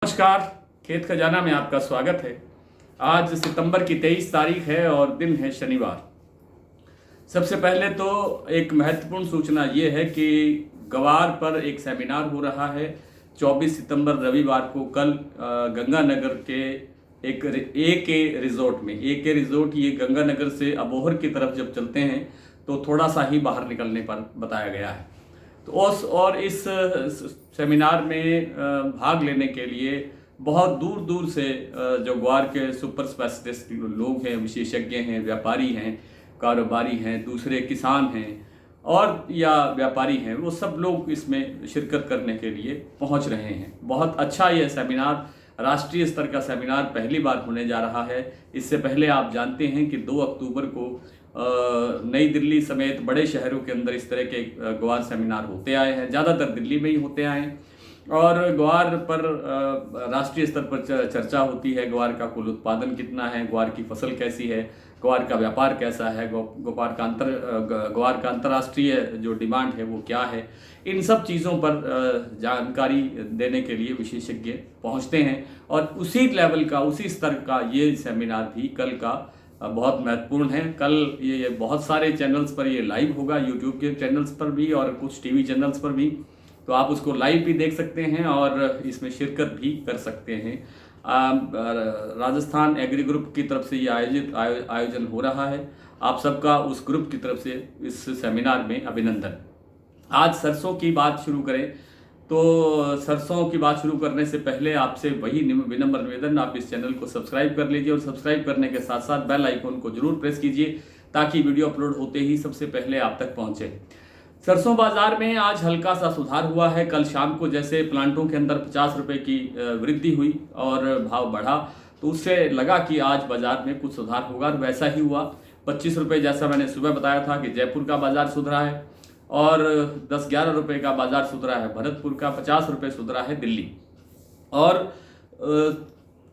नमस्कार। खेत खजाना में आपका स्वागत है। आज सितंबर की 23 तारीख है और दिन है शनिवार। सबसे पहले तो एक महत्वपूर्ण सूचना ये है कि गवार पर एक सेमिनार हो रहा है 24 सितंबर रविवार को, कल गंगानगर के एक के रिजोर्ट में। के रिजोर्ट ये गंगानगर से अबोहर की तरफ जब चलते हैं तो थोड़ा सा ही बाहर निकलने पर बताया गया है। तो इस सेमिनार में भाग लेने के लिए बहुत दूर दूर से जो ग्वार के सुपर स्पेशलिस्ट लोग हैं, विशेषज्ञ हैं, व्यापारी हैं, कारोबारी हैं, दूसरे किसान हैं और या व्यापारी हैं, वो सब लोग इसमें शिरकत करने के लिए पहुंच रहे हैं। बहुत अच्छा यह सेमिनार, राष्ट्रीय स्तर का सेमिनार पहली बार होने जा रहा है। इससे पहले आप जानते हैं कि 2 अक्टूबर को नई दिल्ली समेत बड़े शहरों के अंदर इस तरह के ग्वार सेमिनार होते आए हैं। ज़्यादातर दिल्ली में ही होते आए हैं और ग्वार पर राष्ट्रीय स्तर पर चर्चा होती है। ग्वार का कुल उत्पादन कितना है, ग्वार की फसल कैसी है, ग्वार का व्यापार कैसा है, ग्वार का अंतर्राष्ट्रीय जो डिमांड है वो क्या है। इन सब चीज़ों पर जानकारी देने के लिए विशेषज्ञ पहुंचते हैं और उसी लेवल का, उसी स्तर का ये सेमिनार भी कल का बहुत महत्वपूर्ण है। कल ये बहुत सारे चैनल्स पर ये लाइव होगा, यूट्यूब के चैनल्स पर भी और कुछ टीवी चैनल्स पर भी, तो आप उसको लाइव भी देख सकते हैं और इसमें शिरकत भी कर सकते हैं। राजस्थान एग्री ग्रुप की तरफ से ये आयोजन हो रहा है। आप सबका उस ग्रुप की तरफ से इस सेमिनार में अभिनंदन। आज सरसों की बात शुरू करें तो सरसों की बात शुरू करने से पहले आपसे वही विनम्र निवेदन, आप इस चैनल को सब्सक्राइब कर लीजिए और सब्सक्राइब करने के साथ साथ बेल आइकन को जरूर प्रेस कीजिए ताकि वीडियो अपलोड होते ही सबसे पहले आप तक पहुंचे। सरसों बाजार में आज हल्का सा सुधार हुआ है। कल शाम को जैसे प्लांटों के अंदर 50 रुपए की वृद्धि हुई और भाव बढ़ा, तो उससे लगा कि आज बाजार में कुछ सुधार होगा और वैसा ही हुआ। 25 रुपये जैसा मैंने सुबह बताया था कि जयपुर का बाजार सुधरा है और 10-11 रुपये का बाजार सुधरा है भरतपुर का, 50 रुपये सुधरा है दिल्ली। और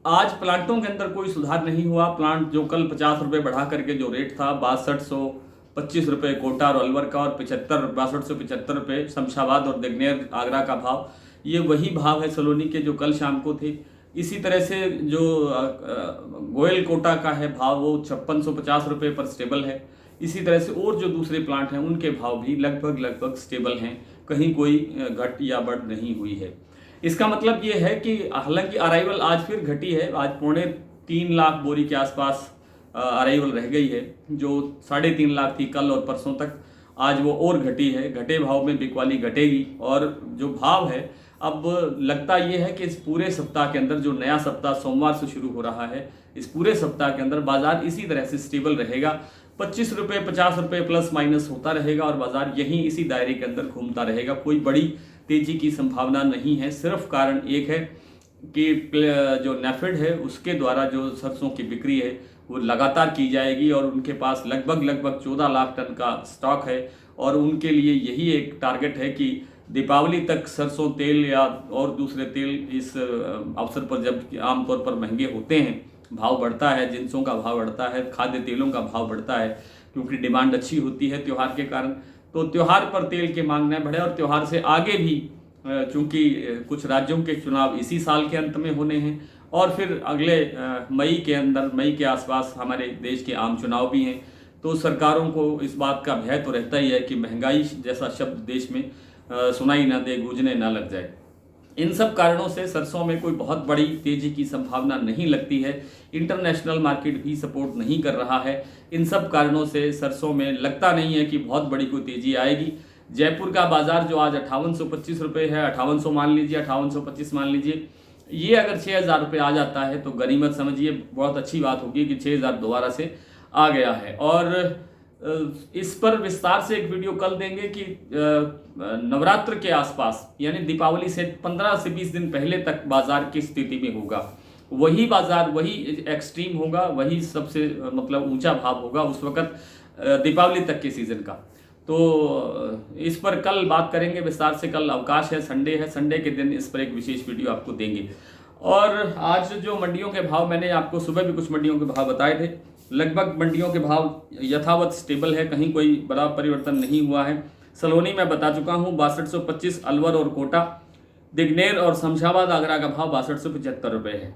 आज प्लांटों के अंदर कोई सुधार नहीं हुआ। प्लांट जो कल 50 रुपये बढ़ा करके जो रेट था 6225 रुपये कोटा और अलवर का और 6275 रुपये शमशाबाद और देगनेर आगरा का भाव, ये वही भाव है सलोनी के जो कल शाम को थे। इसी तरह से जो गोयल कोटा का है भाव वो 5650 रुपये पर स्टेबल है। इसी तरह से और जो दूसरे प्लांट हैं उनके भाव भी लगभग स्टेबल हैं, कहीं कोई घट या बढ़ नहीं हुई है। इसका मतलब ये है कि हालांकि अराइवल आज फिर घटी है। आज 3.25 लाख बोरी के आसपास अराइवल रह गई है, जो 3.5 लाख थी कल और परसों तक। आज वो और घटी है। घटे भाव में बिकवाली घटेगी और जो भाव है अब लगता ये है कि इस पूरे सप्ताह के अंदर, जो नया सप्ताह सोमवार से शुरू हो रहा है, इस पूरे सप्ताह के अंदर बाजार इसी तरह से स्टेबल रहेगा। 25 रुपये 50 रुपये प्लस माइनस होता रहेगा और बाजार यहीं इसी दायरे के अंदर घूमता रहेगा। कोई बड़ी तेजी की संभावना नहीं है। सिर्फ कारण एक है कि जो नेफेड है उसके द्वारा जो सरसों की बिक्री है वो लगातार की जाएगी और उनके पास लगभग 14 लाख टन का स्टॉक है और उनके लिए यही एक टारगेट है कि दीपावली तक सरसों तेल या और दूसरे तेल इस अवसर पर, जब आमतौर पर महंगे होते हैं, भाव बढ़ता है, जिनसों का भाव बढ़ता है, खाद्य तेलों का भाव बढ़ता है क्योंकि डिमांड अच्छी होती है त्यौहार के कारण, तो त्यौहार पर तेल की मांग न बढ़े। और त्यौहार से आगे भी चूंकि कुछ राज्यों के चुनाव इसी साल के अंत में होने हैं और फिर अगले मई के आसपास हमारे देश के आम चुनाव भी हैं, तो सरकारों को इस बात का भय तो रहता ही है कि महंगाई जैसा शब्द देश में सुनाई ना दे, गूंजने ना लग जाए। इन सब कारणों से सरसों में कोई बहुत बड़ी तेजी की संभावना नहीं लगती है। इंटरनेशनल मार्केट भी सपोर्ट नहीं कर रहा है। इन सब कारणों से सरसों में लगता नहीं है कि बहुत बड़ी कोई तेजी आएगी। जयपुर का बाजार जो आज 5825 रुपये है, 5800 मान लीजिए, 5825 मान लीजिए, ये अगर 6000 रुपये आ जाता है तो गनीमत समझिए, बहुत अच्छी बात होगी कि 6000 दोबारा से आ गया है। और इस पर विस्तार से एक वीडियो कल देंगे कि नवरात्र के आसपास यानी दीपावली से 15 से 20 दिन पहले तक बाजार की स्थिति में होगा। वही बाजार, वही एक्सट्रीम होगा, वही सबसे मतलब ऊंचा भाव होगा उस वक्त दीपावली तक के सीजन का। तो इस पर कल बात करेंगे विस्तार से। कल अवकाश है, संडे है, संडे के दिन इस पर एक विशेष वीडियो आपको देंगे। और आज जो मंडियों के भाव, मैंने आपको सुबह भी कुछ मंडियों के भाव बताए थे, लगभग मंडियों के भाव यथावत स्टेबल है, कहीं कोई बड़ा परिवर्तन नहीं हुआ है। सलोनी में बता चुका हूँ 6225 अलवर और कोटा, दिग्नेर और शमशाबाद आगरा का भाव 6275 रुपये है।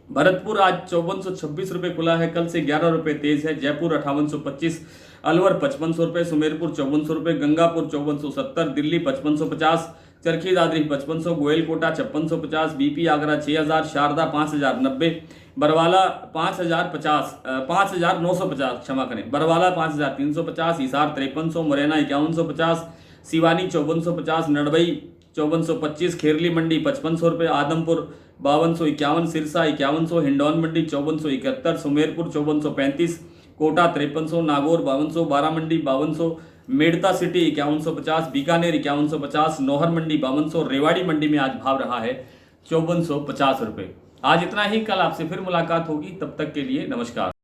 भरतपुर आज 5426 रुपये खुला है, कल से 11 रुपये तेज है। जयपुर 5825, अलवर 5500 रुपये, सुमेरपुर 5400 रुपये, गंगापुर 5470, दिल्ली 5550, चरखी दादरी 5500, गोयलकोटा 5650, बीपी आगरा 6000, शारदा 5090, बरवाला 5050, 5950 क्षमा करें, बरवाला 5350, हिसार 5300, मुरैना 5150, सिवानी 5450, नड़बई 5425, खेरली मंडी 5500 रुपये, आदमपुर 5251, सिरसा 5100, हिंडौन मंडी 5471, सुमेरपुर 5435, कोटा 5300, नागौर 5200, बारामंडी 5200, मेड़ता सिटी 5150, बीकानेर 5150, नौहर मंडी 5200, रेवाड़ी मंडी में आज भाव रहा है 5450 रुपये। आज इतना ही, कल आपसे फिर मुलाकात होगी, तब तक के लिए नमस्कार।